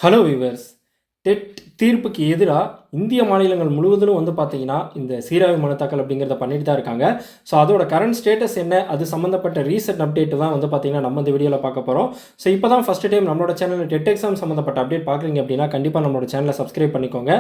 Hello viewers. Dead தீர்ப்புக்கு எதிராக இந்திய மாநிலங்கள் முழுவதிலும் பார்த்தீங்கன்னா இந்த சீராய்வு மனு தாக்கல் அப்படிங்கிறத பண்ணிட்டு தான் இருக்காங்க. ஸோ அதோட கரண்ட் ஸ்டேட்டஸ் என்ன, அது சம்மந்தப்பட்ட ரீசெண்ட் அப்டேட் தான் பார்த்தீங்கன்னா நம்ம இந்த வீடியோவில் பார்க்க போகிறோம். ஸோ இப்போ தான் ஃபஸ்ட் டைம் நம்மளோட சேனலில் டெட் எக்ஸாம் சம்மந்தப்பட்ட அப்டேட் பார்க்குறீங்க அப்படின்னா கண்டிப்பாக நம்மளோட சேனலை சப்ஸ்கிரைப் பண்ணிக்கோங்க.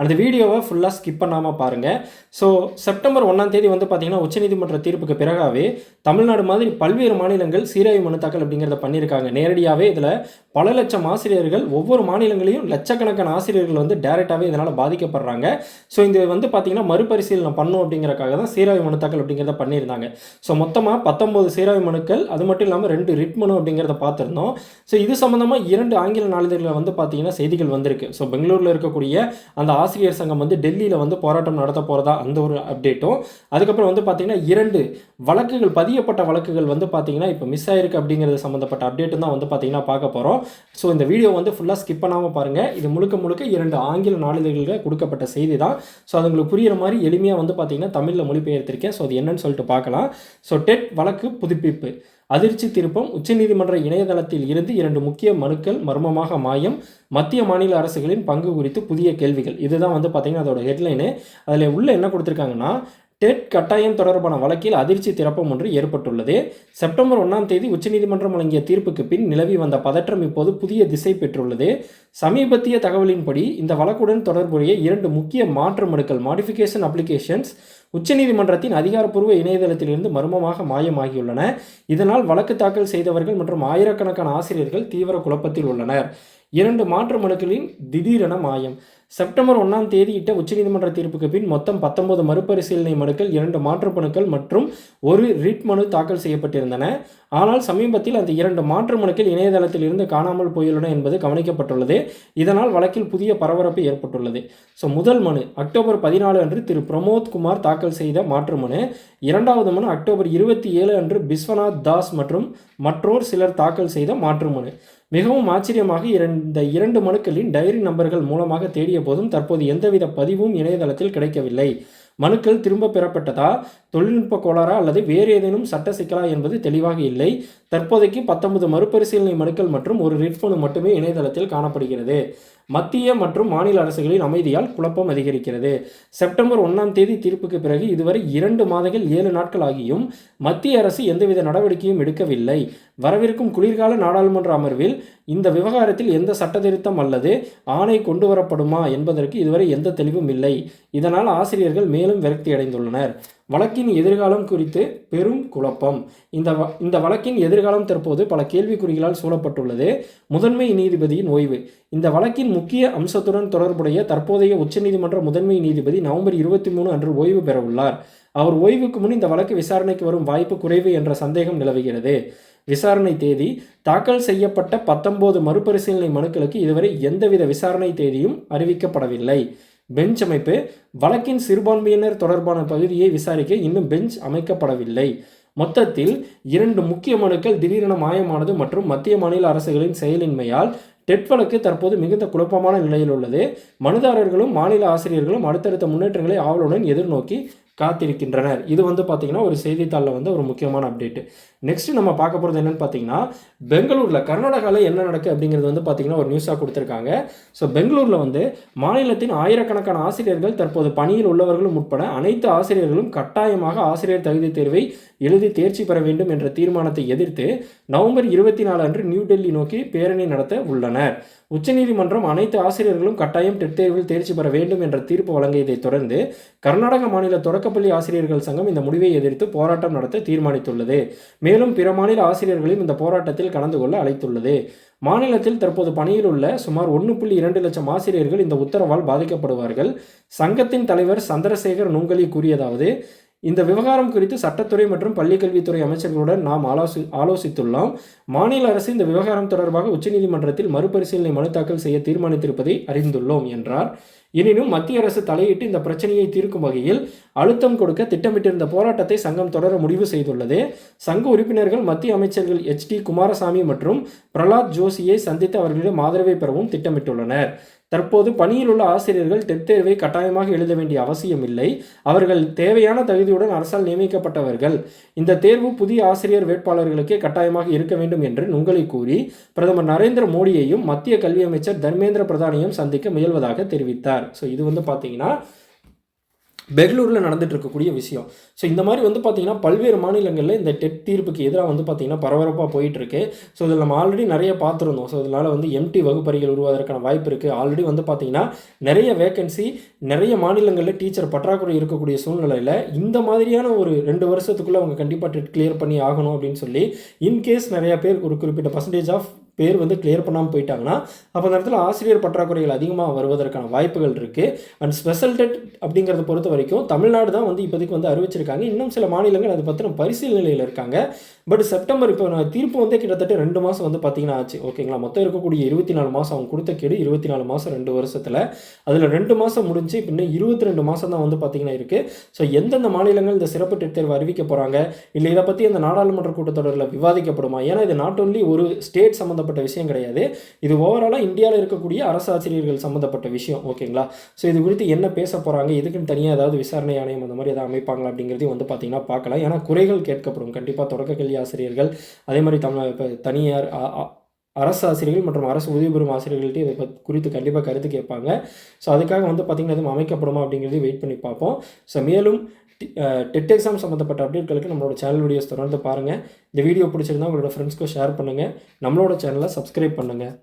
அந்த வீடியோவை ஃபுல்லாக ஸ்கிப் பண்ணாமல் பாருங்கள். ஸோ செப்டம்பர் 1 பார்த்தீங்கன்னா உச்சநீதிமன்ற தீர்ப்புக்கு பிறகாவே தமிழ்நாடு மாதிரி பல்வேறு மாநிலங்கள் சீராய்வு மனு தாக்கல் அப்படிங்கிறத பண்ணியிருக்காங்க. நேரடியாகவே இதில் பல லட்சம் ஆசிரியர்கள், ஒவ்வொரு மாநிலங்களையும் லட்சக்கணக்கான ஆசிரியர்கள் டைரெக்டாகவே இதனால் பாதிக்கப்படுறாங்க. ஸோ இது பார்த்தீங்கன்னா மறுபரிசீலனை பண்ணும் அப்படிங்கிறக்காக தான் சீராய்வு மனு தாக்கல் அப்படிங்கிறத பண்ணியிருந்தாங்க. ஸோ மொத்தமாக 19 சீராய்வு மனுக்கள், அது மட்டும் இல்லாமல் 2 ரிட் மனு அப்படிங்கிறத பார்த்துருந்தோம். ஸோ இது சம்மந்தமாக 2 ஆங்கில நாளிதழில் பார்த்தீங்கன்னா செய்திகள் வந்திருக்கு. ஸோ பெங்களூரில் இருக்கக்கூடிய அந்த ஆசிரியர் சங்கம் டெல்லியில் போராட்டம் நடத்த போகிறதா அந்த ஒரு அப்டேட்டும், அதுக்கப்புறம் பார்த்தீங்கன்னா 2 வழக்குகள், பதியப்பட்ட வழக்குகள் பார்த்தீங்கன்னா இப்போ மிஸ் ஆயிருக்கு அப்படிங்கிறது சம்மந்தப்பட்ட அப்டேட்டும் தான் பார்த்தீங்கன்னா பார்க்க போகிறோம். ஸோ இந்த வீடியோ ஃபுல்லாக ஸ்கிப் பண்ணாமல் பாருங்கள். இது முழுக்க 2 ஆங்கில நாளிதழ்களில் கொடுக்கப்பட்ட செய்தி தான். ஸோ அது உங்களுக்கு புரிகிற மாதிரி எளிமையாக பார்த்தீங்கன்னா தமிழில் மொழிபெயர்த்திருக்கேன். ஸோ அது என்னன்னு சொல்லிட்டு பார்க்கலாம். ஸோ டெட் வழக்கு புதுப்பிப்பு, அதிர்ச்சி திருப்பம், உச்சநீதிமன்ற இணையதளத்தில் இருந்து 2 முக்கிய மனுக்கள் மர்மமாக மாயம், மத்திய மாநில அரசுகளின் பங்கு குறித்து புதிய கேள்விகள். இதுதான் பார்த்தீங்கன்னா அதோட ஹெட்லைனு. அதில் உள்ள என்ன கொடுத்துருக்காங்கன்னா, டெட் கட்டாயம் தொடர்பான வழக்கில் அதிர்ச்சி திறப்பம் ஒன்று ஏற்பட்டுள்ளது. செப்டம்பர் 1 உச்சநீதிமன்றம் வழங்கிய தீர்ப்புக்கு பின் நிலவி வந்த பதற்றம் இப்போது புதிய திசை பெற்றுள்ளது. சமீபத்திய தகவலின்படி இந்த வழக்குடன் தொடர்புடைய 2 முக்கிய மாற்று மனுக்கள், மாடிஃபிகேஷன் அப்ளிகேஷன்ஸ், உச்சநீதிமன்றத்தின் அதிகாரப்பூர்வ இணையதளத்திலிருந்து மர்மமாக மாயமாகியுள்ளன. இதனால் வழக்கு தாக்கல் செய்தவர்கள் மற்றும் ஆயிரக்கணக்கான ஆசிரியர்கள் தீவிர குழப்பத்தில் உள்ளனர். 2 மாற்று மனுக்களின் திடீரென மாயம். செப்டம்பர் 1 இட்ட உச்சநீதிமன்ற தீர்ப்புக்கு பின் மொத்தம் 19 மறுபரிசீலனை மனுக்கள், 2 மாற்று மனுக்கள் மற்றும் 1 ரிட் மனு தாக்கல் செய்யப்பட்டிருந்தன. ஆனால் சமீபத்தில் அந்த 2 மாற்று மனுக்கள் இணையதளத்தில் இருந்து காணாமல் போயுள்ளன என்பது கவனிக்கப்பட்டுள்ளது. இதனால் வழக்கில் புதிய பரபரப்பு ஏற்பட்டுள்ளது. ஸோ முதல் மனு அக்டோபர் 14 அன்று திரு பிரமோத் குமார் தாக்கல் செய்த மாற்று மனு. 2வது மனு அக்டோபர் 27 அன்று பிஸ்வநாத் தாஸ் மற்றும் மற்றோர் சிலர் தாக்கல் செய்த மாற்று மனு. மிகவும் ஆச்சரியமாக இந்த 2 மனுக்களின் டைரி நம்பர்கள் மூலமாக தேடிய போதும் தற்போது எந்தவித பதிவும் இணையதளத்தில் கிடைக்கவில்லை. மனுக்கள் திரும்ப பெறப்பட்டதா, தொழில்நுட்ப கோளாறா அல்லது வேறு ஏதேனும் சட்ட சிக்கலா என்பது தெளிவாக இல்லை. தற்போதைக்கு 19 மறுபரிசீலனை மனுக்கள் மற்றும் 1 ரிட் மனு மட்டுமே இணையதளத்தில் காணப்படுகிறது. மத்திய மற்றும் மாநில அரசுகளின் அமைதியால் குழப்பம் அதிகரிக்கிறது. செப்டம்பர் 1 தீர்ப்புக்கு பிறகு இதுவரை 2 மாதங்கள் 7 நாட்கள் ஆகியும் மத்திய அரசு எந்தவித நடவடிக்கையும் எடுக்கவில்லை. வரவிருக்கும் குளிர்கால நாடாளுமன்ற அமர்வில் இந்த விவகாரத்தில் எந்த சட்ட திருத்தம் அல்லது ஆணை கொண்டு வரப்படுமா என்பதற்கு இதுவரை எந்த தெளிவும் இல்லை. இதனால் ஆசிரியர்கள் மேலும் விரக்தி அடைந்துள்ளனர். வழக்கின் எதிர்காலம் குறித்து பெரும் குழப்பம். இந்த வழக்கின் எதிர்காலம் தற்போது பல கேள்விக்குறிகளால் சூழப்பட்டுள்ளது. முதன்மை நீதிபதியின் ஓய்வு. இந்த வழக்கின் முக்கிய அம்சத்துடன் தொடர்புடைய தற்போதைய உச்சநீதிமன்ற முதன்மை நீதிபதி நவம்பர் 23 அன்று ஓய்வு பெற உள்ளார். அவர் ஓய்வுக்கு முன் இந்த வழக்கு விசாரணைக்கு வரும் வாய்ப்பு குறைவு என்ற சந்தேகம் நிலவுகிறது. விசாரணை தேதி. தாக்கல் செய்யப்பட்ட 19 மறுபரிசீலனை மனுக்களுக்கு இதுவரை எந்தவித விசாரணை தேதியும் அறிவிக்கப்படவில்லை. பெஞ்ச் அமைப்பு. வழக்கின் சிறுபான்மையினர் தொடர்பான பகுதியை விசாரிக்க இன்னும் பெஞ்ச் அமைக்கப்படவில்லை. மொத்தத்தில் 2 முக்கிய மனுக்கள் திடீரென மாயமானது மற்றும் மத்திய மாநில அரசுகளின் செயலின்மையால் டெட் வழக்கு தற்போது மிகுந்த குழப்பமான நிலையில் உள்ளது. மனுதாரர்களும் மாநில ஆசிரியர்களும் அடுத்தடுத்த முன்னேற்றங்களை ஆவலுடன் எதிர்நோக்கி காத்திருக்கின்றனர். இது பார்த்தீங்கன்னா ஒரு செய்தித்தாளில் ஒரு முக்கியமான அப்டேட். நெக்ஸ்ட் நம்ம பார்க்க போகிறது என்னன்னு பார்த்தீங்கன்னா, பெங்களூரில், கர்நாடகாவில் என்ன நடக்கு அப்படிங்கிறது பார்த்தீங்கன்னா ஒரு நியூஸாக கொடுத்துருக்காங்க. ஸோ பெங்களூரில் மாநிலத்தின் ஆயிரக்கணக்கான ஆசிரியர்கள், தற்போது பணியில் உள்ளவர்களும் உட்பட அனைத்து ஆசிரியர்களும் கட்டாயமாக ஆசிரியர் தகுதி தேர்வை எழுதி தேர்ச்சி பெற வேண்டும் என்ற தீர்மானத்தை எதிர்த்து நவம்பர் 24 அன்று நியூ டெல்லி நோக்கி பேரணி நடத்த உள்ளனர். உச்சநீதிமன்றம் அனைத்து ஆசிரியர்களும் கட்டாயம் டெட் தேர்வில் தேர்ச்சி பெற வேண்டும் என்ற தீர்ப்பு வழங்கியதை தொடர்ந்து கர்நாடக மாநில தொடக்கப்பள்ளி ஆசிரியர்கள் சங்கம் இந்த முடிவை எதிர்த்து போராட்டம் நடத்த தீர்மானித்துள்ளது. மேலும் பிற மாநில ஆசிரியர்களையும் இந்த போராட்டத்தில் கலந்து கொள்ள அழைத்துள்ளது. மாநிலத்தில் தற்போது பணியில் உள்ள சுமார் 1.2 லட்சம் ஆசிரியர்கள் இந்த உத்தரவால் பாதிக்கப்படுவார்கள். சங்கத்தின் தலைவர் சந்திரசேகர் நுங்கலி கூறியதாவது, இந்த விவகாரம் குறித்து சட்டத்துறை மற்றும் பள்ளிக்கல்வித்துறை அமைச்சர்களுடன் நாம் ஆலோசித்துள்ளோம். மாநில அரசு இந்த விவகாரம் தொடர்பாக உச்சநீதிமன்றத்தில் மறுபரிசீலனை மனு தாக்கல் செய்ய தீர்மானித்திருப்பதை அறிந்துள்ளோம் என்றார். எனினும் மத்திய அரசு தலையிட்டு இந்த பிரச்சனையை தீர்க்கும் வகையில் அழுத்தம் கொடுக்க திட்டமிட்டிருந்த போராட்டத்தை சங்கம் தொடர முடிவு செய்துள்ளது. சங்க உறுப்பினர்கள் மத்திய அமைச்சர்கள் HD குமாரசாமி மற்றும் பிரலாத் ஜோஷியை சந்தித்து அவர்களிடம் ஆதரவை பெறவும் திட்டமிட்டுள்ளனர். தற்போது பணியில் உள்ள ஆசிரியர்கள் டெட் தேர்வை கட்டாயமாக எழுத வேண்டிய அவசியம் இல்லை. அவர்கள் தேவையான தகுதியுடன் அரசால் நியமிக்கப்பட்டவர்கள். இந்த தேர்வு புதிய ஆசிரியர் வேட்பாளர்களுக்கே கட்டாயமாக இருக்க வேண்டும் என்று நுங்களை கூறி பிரதமர் நரேந்திர மோடியையும் மத்திய கல்வி அமைச்சர் தர்மேந்திர பிரதானையும் சந்திக்க முயல்வதாக தெரிவித்தார். ஸோ இது வந்து பார்த்தீங்கன்னா பெங்களூரில் நடந்துட்டு இருக்கக்கூடிய விஷயம். ஸோ இந்த மாதிரி வந்து பார்த்திங்கன்னா பல்வேறு மாநிலங்களில் இந்த டெட் தீர்ப்புக்கு எதிராக வந்து பார்த்திங்கன்னா பரபரப்பாக போயிட்டுருக்கு. ஸோ இதில் நம்ம ஆல்ரெடி நிறைய பார்த்துருந்தோம். ஸோ இதனால் வந்து எம்டி வகுப்பறைகள் உருவாவதற்கான வாய்ப்பு இருக்குது. ஆல்ரெடி வந்து பார்த்திங்கன்னா நிறைய வேகன்சி, நிறைய மாநிலங்களில் டீச்சர் பற்றாக்குறை இருக்கக்கூடிய சூழ்நிலையில் இந்த மாதிரியான ஒரு 2 வருஷத்துக்குள்ளே அவங்க கண்டிப்பாக டெட் கிளியர் பண்ணி ஆகணும் அப்படின்னு சொல்லி இன்கேஸ் நிறையா பேர் ஒரு குறிப்பிட்ட பர்சன்டேஜ் ஆஃப் பேர் வந்து கிளியர் பண்ணாமல் போயிட்டாங்கன்னா அப்போ அந்த இடத்துல ஆசிரியர் பற்றாக்குறைகள் அதிகமாக வருவதற்கான வாய்ப்புகள் இருக்குது. அண்ட் ஸ்பெஷல் டெட் அப்படிங்கிறத பொறுத்த வரைக்கும் தமிழ்நாடு தான் வந்து இப்போதைக்கு வந்து அறிவிச்சிருக்காங்க. இன்னும் சில மாநிலங்கள் அதை பற்றின பரிசீலனையில் இருக்காங்க. பட் செப்டம்பர் இப்போ தீர்ப்பு வந்து கிட்டத்தட்ட 2 மாதம் வந்து பார்த்திங்கன்னா ஆச்சு. ஓகேங்களா, மொத்தம் இருக்கக்கூடிய 24 மாதம் அவங்க கொடுத்த கெடு 24 மாதம் 2 வருஷத்தில். அதில் 2 மாதம் முடிஞ்சு இப்போ இன்னும் 22 மாதம் தான் வந்து பார்த்திங்கன்னா இருக்குது. ஸோ எந்தெந்த மாநிலங்கள் இந்த சிறப்பு டெட் தேர்வு அறிவிக்க போகிறாங்க, இல்லை இதை பற்றி இந்த நாடாளுமன்ற கூட்டத்தொடரில் விவாதிக்கப்படுமா? ஏன்னா இது நாட் ஒன்லி ஒரு ஸ்டேட் சம்மந்தப்பட்ட விஷயம் கிடையாது, இது ஓவராலாக இந்தியாவில் இருக்கக்கூடிய அரசு ஆசிரியர்கள் சம்மந்தப்பட்ட விஷயம். ஓகேங்களா, ஸோ இது குறித்து என்ன பேச போகிறாங்க, இதுக்குன்னு தனியாக ஏதாவது விசாரணை ஆணையம் அந்த மாதிரி ஏதாவது அமைப்பாங்களா அப்படிங்கிறதையும் வந்து பார்த்திங்கன்னா பார்க்கலாம். ஏன்னா குறைகள் கேட்கப்படும் கண்டிப்பாக தொடக்க கல்வி ஆசிரியர்கள், அதே மாதிரி இப்போ தனியார் அரசு ஆசிரியர்கள் மற்றும் அரசு உதவி பெறும் ஆசிரியர்கள்ட்ட இதை குறித்து கண்டிப்பாக கருத்து கேட்பாங்க. ஸோ அதுக்காக வந்து பார்த்திங்கன்னா எதுவும் அமைக்கப்படுமா அப்படிங்கிறதையும் வெயிட் பண்ணி பார்ப்போம். ஸோ மேலும் டெட் எக்ஸாம் சம்மந்தப்பட்ட அப்டேட்களுக்கு நம்மளோட சேனல் வீடியோஸ் தொடர்ந்து பாருங்கள். இந்த வீடியோ பிடிச்சிருந்தா உங்களோட ஃப்ரெண்ட்ஸ்க்கும் ஷேர் பண்ணுங்கள். நம்மளோட சேனலை சப்ஸ்கிரைப் பண்ணுங்கள்.